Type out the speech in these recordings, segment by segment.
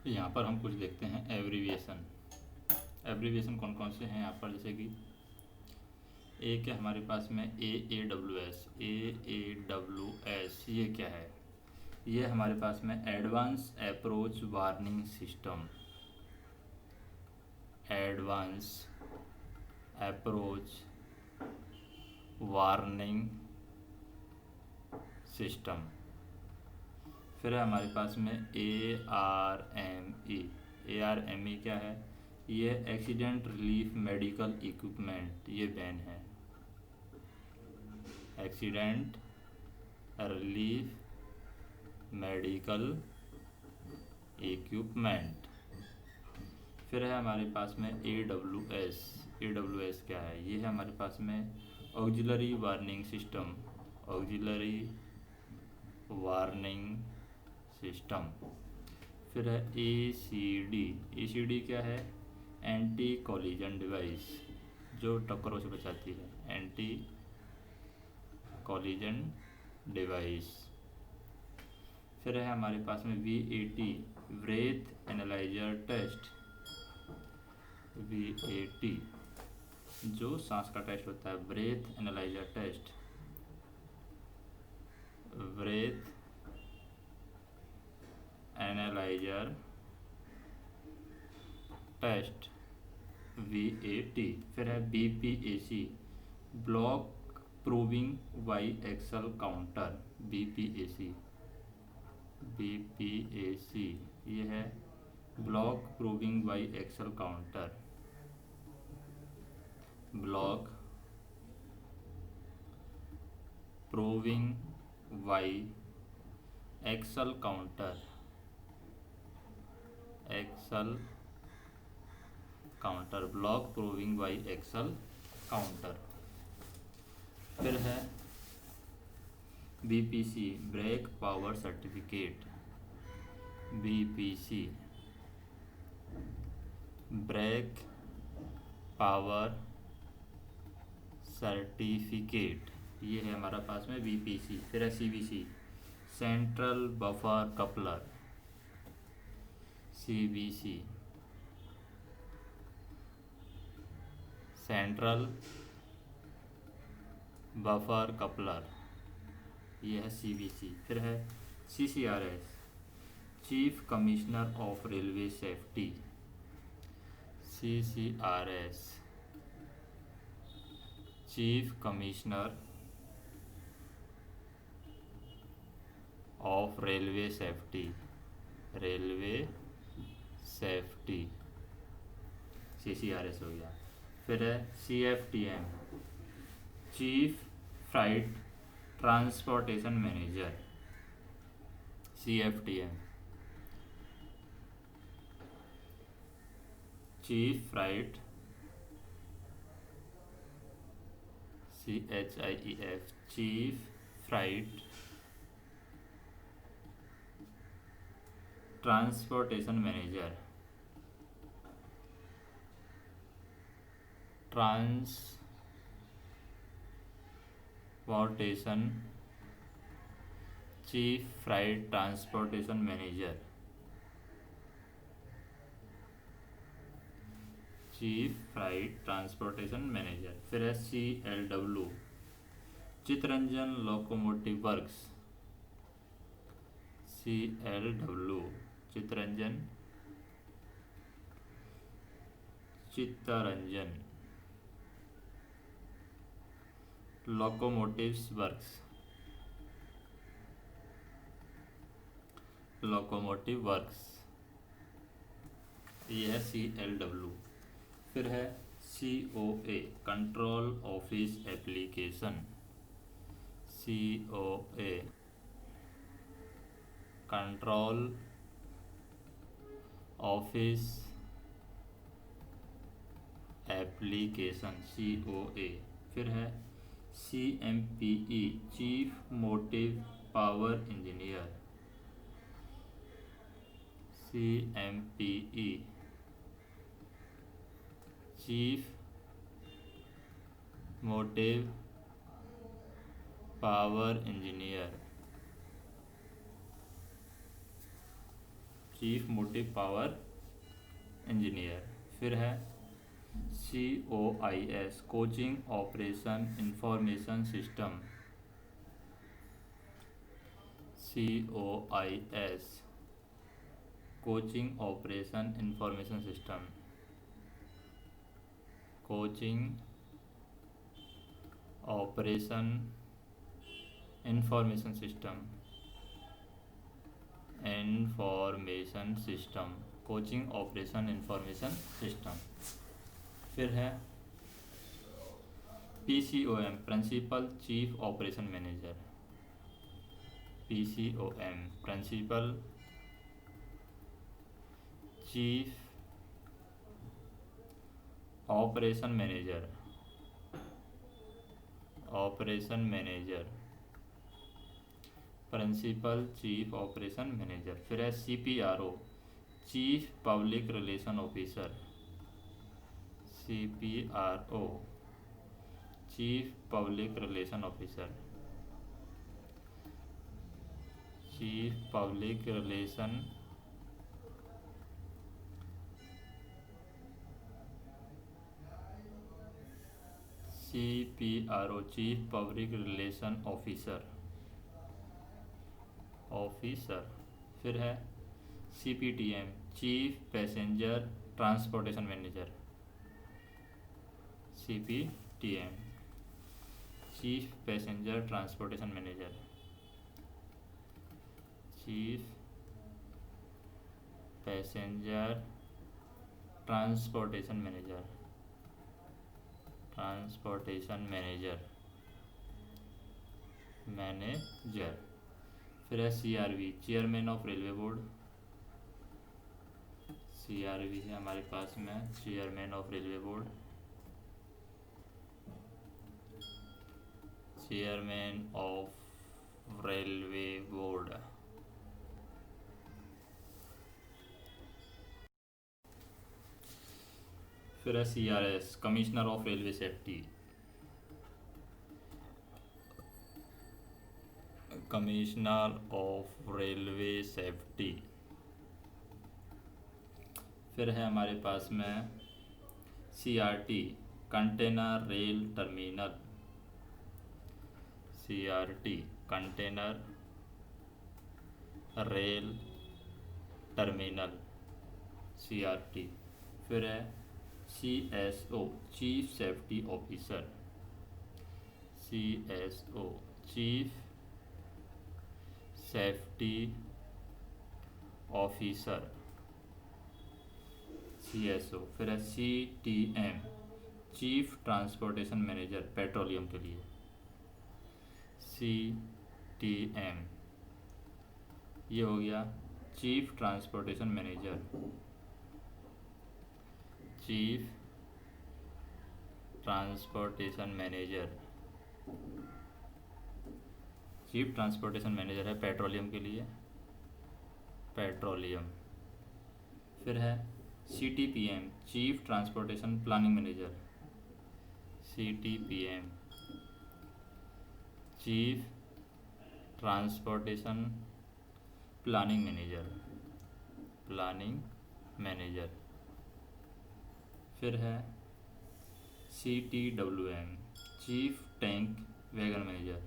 यहाँ पर हम कुछ देखते हैं एब्रीविएशन। एब्रीविएशन कौन कौन से हैं यहाँ पर, जैसे कि एक है हमारे पास में AAWS। AAWS ये क्या है? ये हमारे पास में advance approach warning system. Advance approach warning system. फिर है हमारे पास में ARME। ARME क्या है? ये एक्सीडेंट रिलीफ मेडिकल इक्विपमेंट, ये बैन है। Accident relief medical equipment. फिर है हमारे पास में AWS। AWS क्या है? ये है हमारे पास में auxiliary warning system. Auxiliary warning system. फिर है ACD। ACD क्या है? एंटी कॉलिजन डिवाइस, जो टक्करों से बचाती है। Anti collision device. फिर है हमारे पास में VAT, breath analyser test. VAT जो सांस का टेस्ट होता है, breath analyser test. Breath analyser test, VAT। फिर है BPAC, block proving by axle counter. BPAC, BPAC ये है block proving by axle counter. Block proving by axle counter. Axle counter, block proving by axle counter. फिर है BPC, brake power certificate. BPC brake power certificate, ये है हमारा पास में BPC। फिर है CBC, central buffer coupler. CBC central buffer coupler, ये है CBC। फिर है CCRS, chief commissioner of railway safety. CCRS chief commissioner of railway safety. Railway safety, CCRS हो गया। फिर है CFTM, chief flight transportation manager. CFTM chief flight, CHIEF chief flight transportation manager. Transportation chief flight transportation manager. Chief flight transportation manager. फिर है CLW, Chittaranjan locomotive works. CLW Chittaranjan locomotives works. Locomotive works, ये है CLW। फिर है COA, control office application. COA control office application, COA। फिर है CMPE, chief motive power engineer. CMPE chief motive power engineer. Chief motive power engineer. फिर है COIS, coaching operation information system. COIS, coaching operation information system. Coaching operation information system. Information system, coaching operation information system. फिर है PCOM, principal chief operation manager. PCOM, principal chief operation manager. Operation manager, principal chief operation manager. फिर है CPRO, chief public relation officer. CPRO, chief public relation officer. Chief public relation CPRO, chief public relation officer. फिर है CPTM, chief passenger transportation manager. CPTM, chief passenger transportation manager. Chief passenger transportation manager. फिर है CRB, chairman of railway board. CRB है हमारे पास में, chairman of railway board. Chairman of railway board. फिर है CRS, commissioner of railway safety. Commissioner of railway safety. फिर है हमारे पास में CRT, container rail terminal. CRT, container rail terminal. CRT। फिर है CSO, chief safety officer. CSO, chief safety officer. CSO। फिर है CTM, chief transportation manager, petroleum के लिए। CTM, ये हो गया chief transportation manager. Chief transportation manager. Chief transportation manager है पेट्रोलियम के लिए, पेट्रोलियम। फिर है CTPM, chief transportation planning manager. CTPM, chief transportation planning manager. फिर है CTWM, chief tank wagon manager.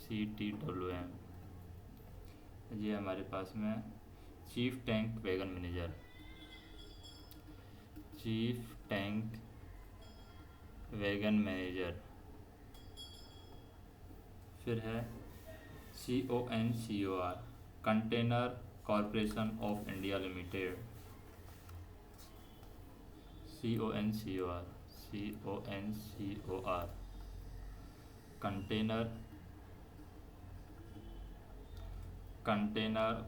CTWM, ये हमारे पास में chief tank wagon manager. Chief tank wagon manager. फिर है CONCOR, container corporation of India limited. CONCOR, container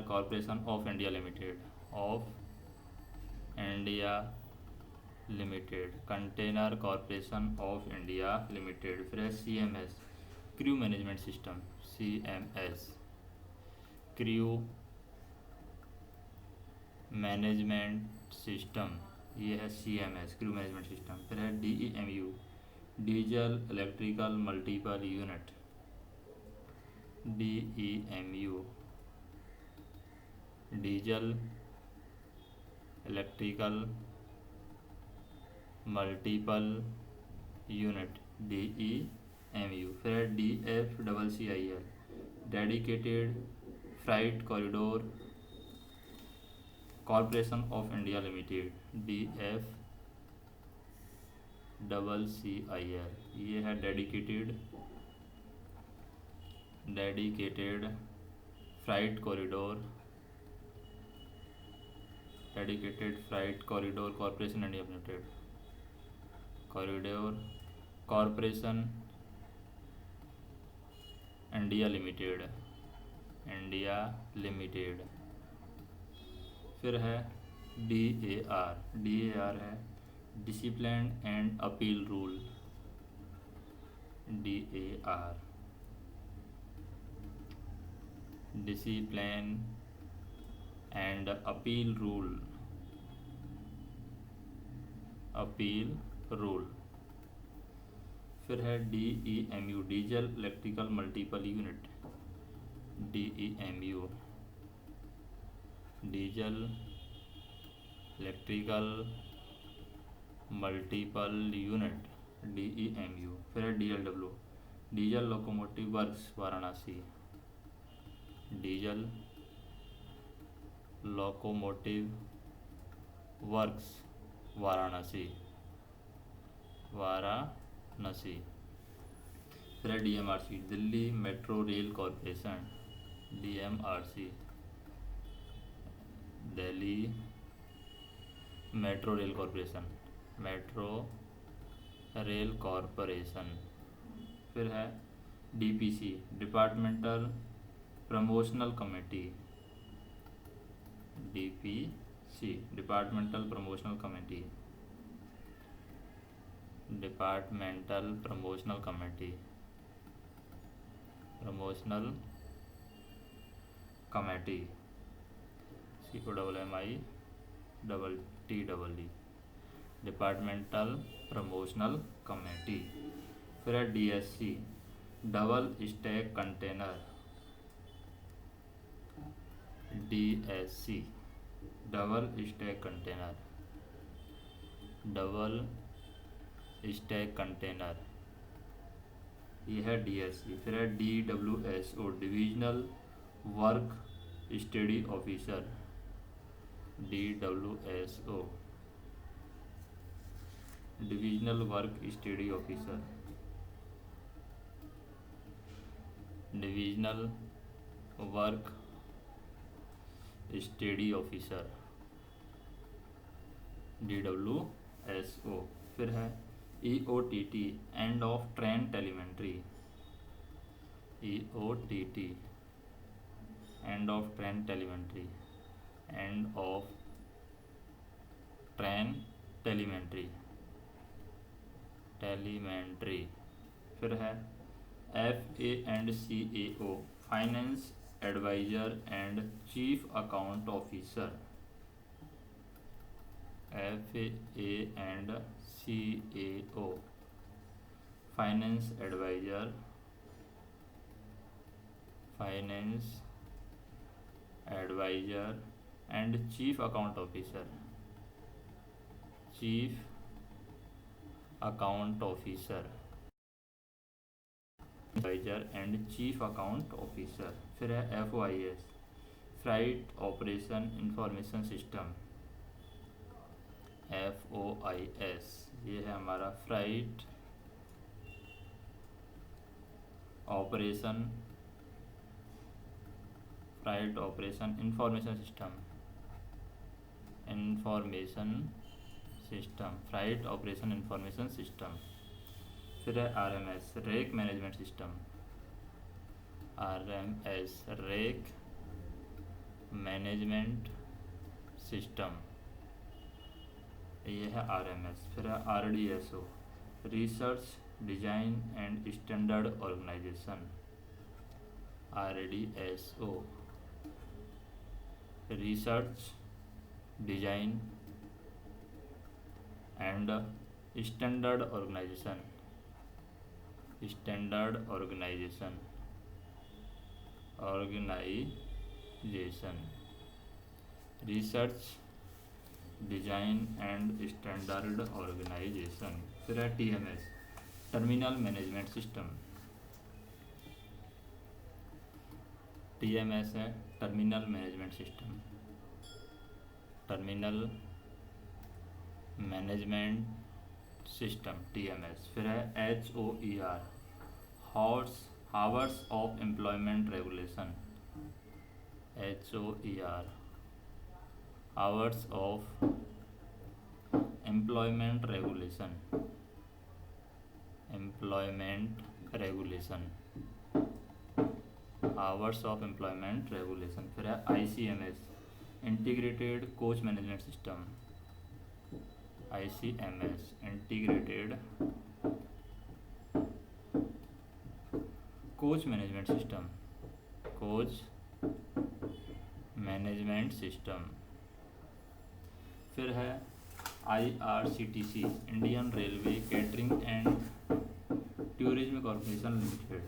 corporation of India limited. Container corporation of India limited. फिर है CMS, crew management system. CMS, crew management system, ये है CMS, crew management system. फिर है DEMU, diesel electrical multiple unit. DEMU, diesel electrical multiple unit, DEMU। फिर है DFCCIL, dedicated freight corridor corporation of India limited, DFCCIL। ये है dedicated freight corridor corporation India limited, corridor corporation India limited. फिर है DAR है discipline and appeal rule, DAR discipline and appeal rule. फिर है DEMU, diesel electrical multiple unit, DEMU diesel electrical multiple unit, DEMU। फिर है DLW, diesel locomotive works Varanasi, diesel locomotive works Varanasi. फिर है DMRC, Delhi metro rail corporation, DMRC Delhi metro rail corporation. फिर है DPC, departmental promotional committee, DPC departmental promotional committee, COMMITTEE departmental promotional committee. फिर है DSC, double stack container, DSC double stack container, ये है DSC। फिर है DWSO, divisional work study officer, DWSO divisional work study officer, DWSO। फिर है EOTT, end of train telemetry, EOTT end of train telemetry. फिर है FACAO, finance adviser and chief account officer, FACAO finance adviser and chief account officer, adviser and chief account officer. फिर है FOIS, freight operation information system, FOIS ये है हमारा freight operation information system. फिर है RMS, rake management system, ये है RMS। फिर है RDSO, research design and standard organisation, RDSO research design and standard organisation. Organisation, research design and standard organisation. फिर है TMS, terminal management system. TMS है terminal management system, terminal management system TMS। फिर है HOER, hours of employment regulation. HOER, hours of employment regulation, employment regulation, hours of employment regulation. फिर है ICMS, integrated coach management system. ICMS, integrated coach management system, coach management system. फिर है IRCTC, Indian railway catering and tourism corporation limited.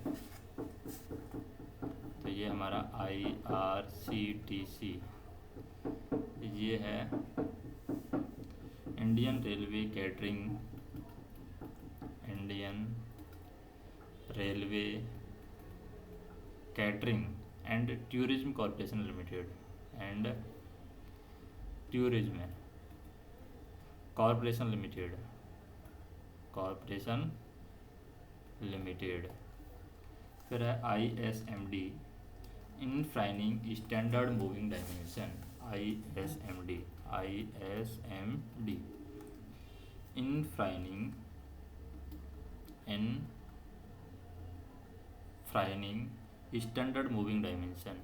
तो ये हमारा IRCTC, ये है Indian railway catering, Indian railway catering and tourism corporation limited, and tourism corporation limited, corporation limited. फिर है ISMD, इनफाइनिंग standard moving dimension. ISMD, ISMD, इनफाइनिंग standard moving dimension,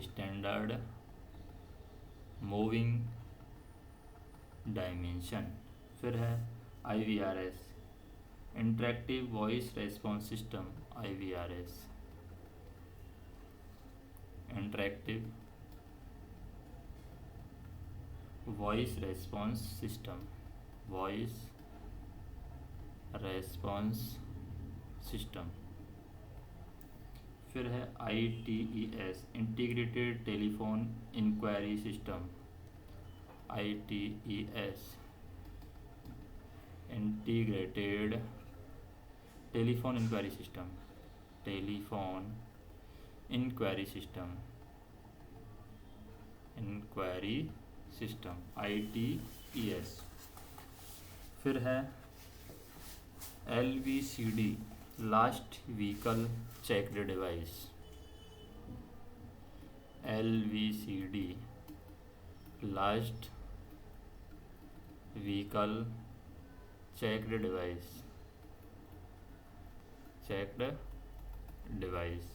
standard moving dimension. फिर है IVRS, interactive voice response system. IVRS, interactive voice response system, voice response system. फिर है ITES, integrated telephone inquiry system. ITES, integrated telephone inquiry system, telephone inquiry system, inquiry system ITES। फिर है LVCD, last vehicle checked device. LVCD, last vehicle checked device, checked device.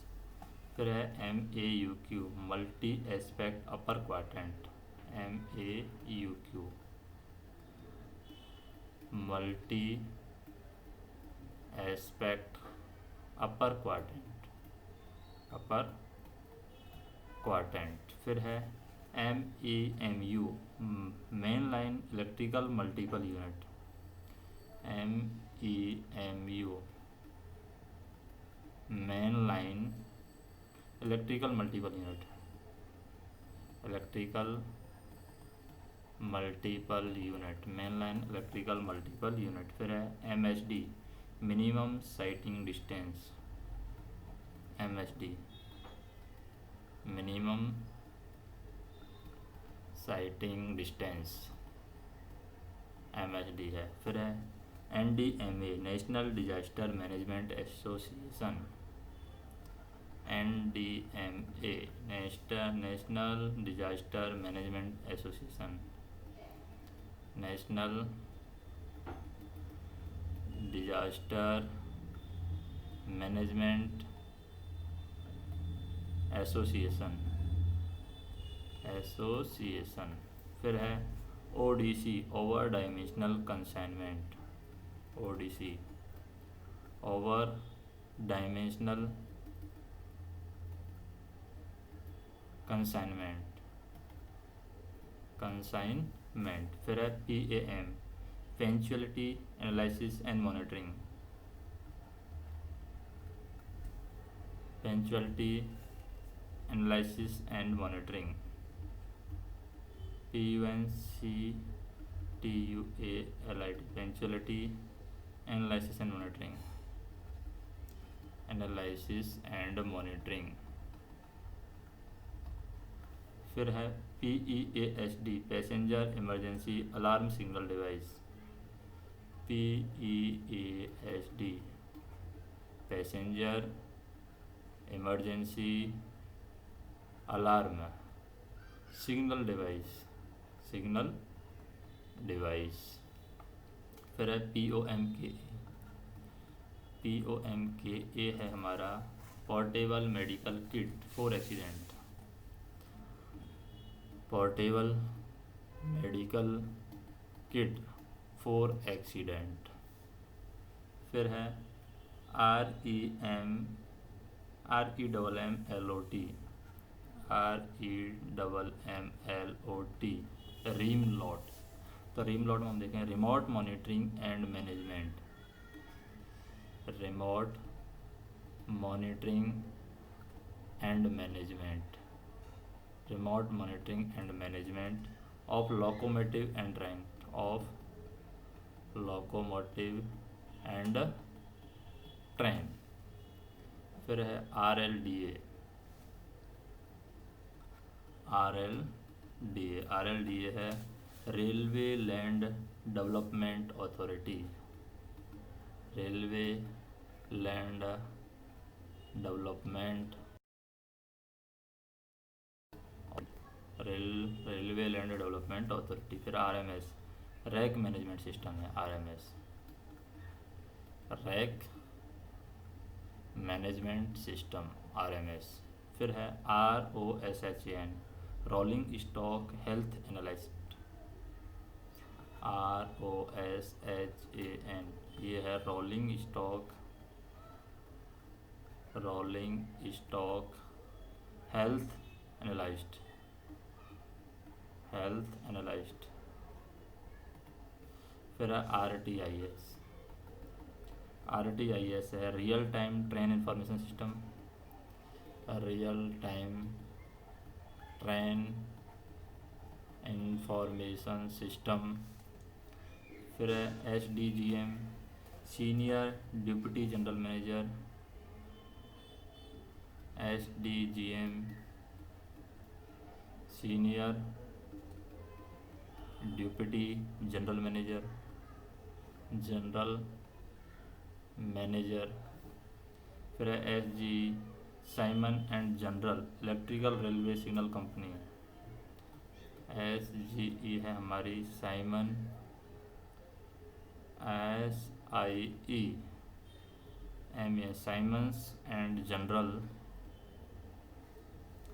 फिर है MAUQ, multi aspect upper quadrant. MAUQ, multi aspect upper quadrant, upper quadrant. फिर है MEMU, main line electrical multiple unit. MEMU, main line electrical multiple unit, electrical multiple unit, main line electrical multiple unit. फिर है MSD, minimum sighting distance. MSD, minimum sighting distance, MSD है। फिर है NDMA, national disaster management association. NDMA, national disaster management association, national disaster management association, association. फिर है ODC, over dimensional consignment. ODC, over dimensional consignment, consignment. फिर है PAM, punctuality analysis and monitoring. punctuality analysis and monitoring. PUNCTUALIT, punctuality analysis and monitoring. Analysis and monitoring. फिर है PEASD, passenger emergency alarm signal device. PEASD, passenger emergency alarm signal device, signal device. फिर है POMKA है हमारा portable medical kit for accident, portable medical kit for accident. फिर है REMMLOT, रीमलॉट। तो रीमलॉट में हम देखें remote monitoring and management, remote monitoring and management, remote monitoring and management of locomotive and train, of locomotive and train. फिर है RLDA है railway land development authority, railway land development, railway land development authority. फिर RMS, rack management system है, RMS, rack management system, RMS। फिर है ROSHAN, rolling stock health analyst, ROSHAN, ये है rolling stock health analyst. फिर है RTIS है real time train information system, real time train information system. फिर है SDGM, senior deputy general manager, SDGM, senior deputy general manager. फिर है SG, Simon and general electrical railway signal company, SGE है हमारी Simon, SIEMA,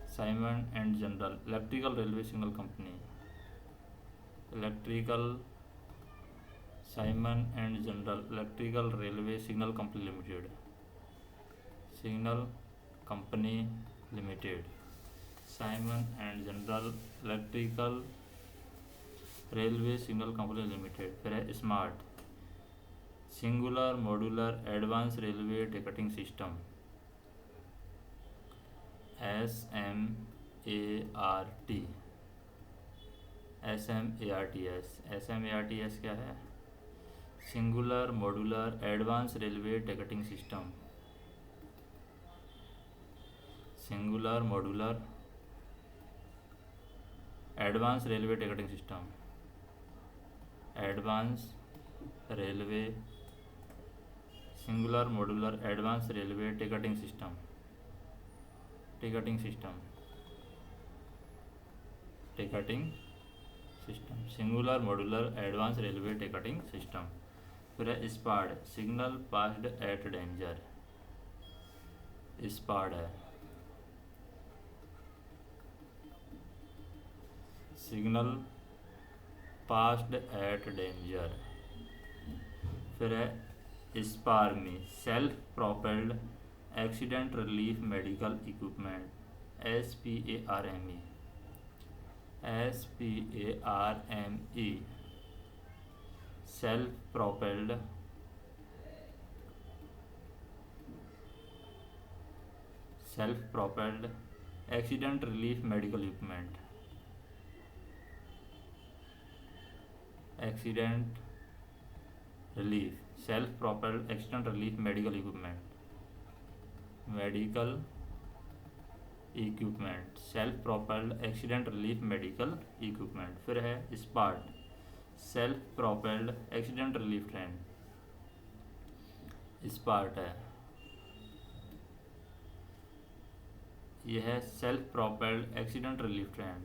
Simon and general electrical railway signal company, Simon and general electrical railway signal company limited, Simon and general electrical railway signal company limited. फिर है smart, singular modular advance railway ticketing system, SMARTS क्या है? Singular modular advance railway ticketing system, singular modular advance railway ticketing system, singular modular advance railway ticketing system, singular modular advance railway ticketing system. फिर है SPAD, signal passed at danger, SPAD है signal passed at danger. फिर है SPARME, self propelled accident relief medical equipment, SPARME, self propelled self propelled accident relief medical equipment, accident relief self propelled accident relief medical equipment, medical equipment self propelled accident relief medical equipment. फिर है SPART self propelled accident relief train, SPART है, यह है self propelled accident relief train,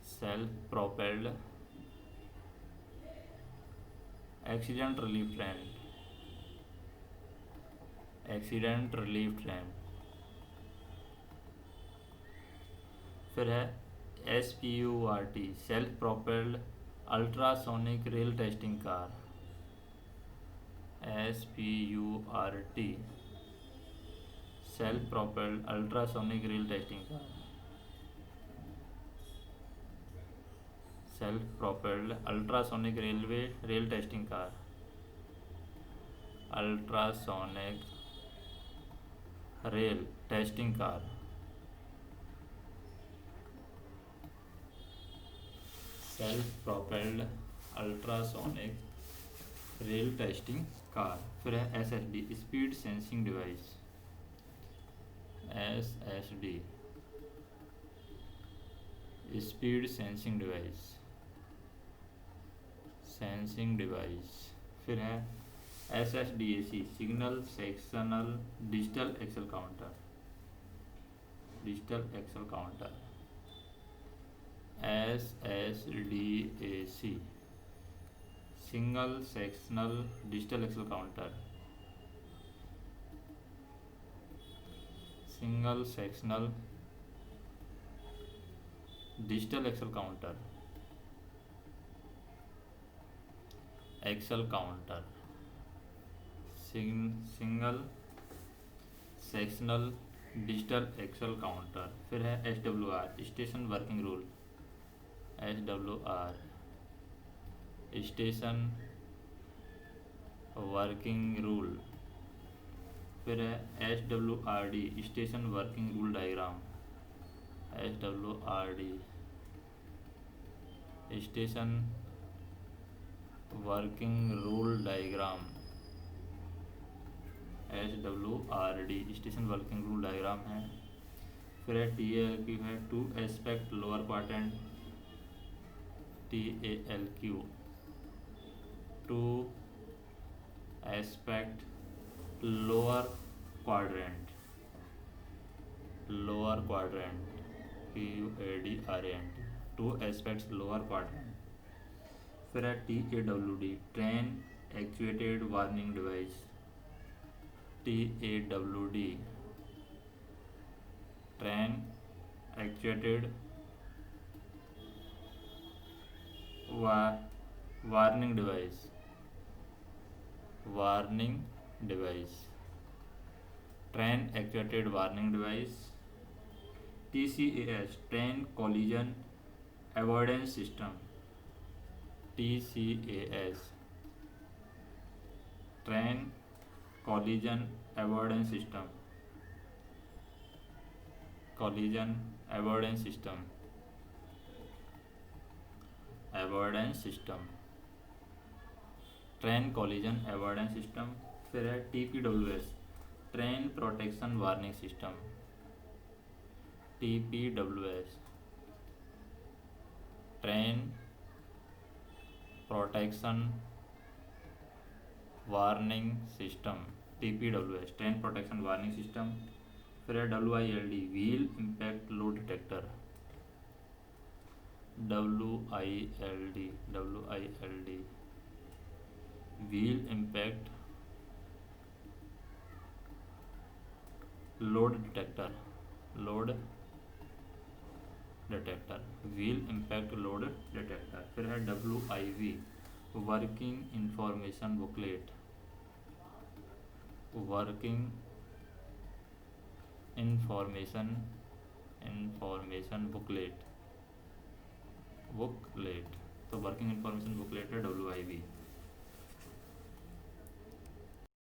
self propelled accident relief train, accident relief train. फिर है SPURT self propelled ultrasonic rail testing car, SPURT self propelled ultrasonic rail testing car, self propelled ultrasonic rail testing car, ultrasonic rail testing car. Self propelled ultrasonic rail testing car. फिर है SSD speed sensing device, SSD speed sensing device, sensing device. फिर है SSDAC signal sectional digital axle counter, digital axle counter, SSDAC single sectional digital axle counter, single sectional digital axle counter, axle counter, single sectional digital axle counter. फिर है SWR station working rule, SWR station working rule. फिर है SWRD station working rule diagram, SWRD station working rule diagram, SWRD station working rule diagram है। फिर है TALQ है two aspect lower quadrant, TALQ to aspect lower quadrant, lower quadrant QADRANT two aspects lower quadrant. फिर है TAWD train actuated warning device, TAWD train actuated warning device, warning device, train actuated warning device. TCAS train collision avoidance system, TCAS train collision avoidance system, collision avoidance system, avoidance system, train collision avoidance system. फिर है TPWS train protection warning system, TPWS train protection warning system, TPWS train protection warning system. फिर है WILD wheel impact load detector, WILD wheel impact load detector, load detector, wheel impact load detector. फिर है WIV working information booklet, working information booklet, तो working information booklet है WIV।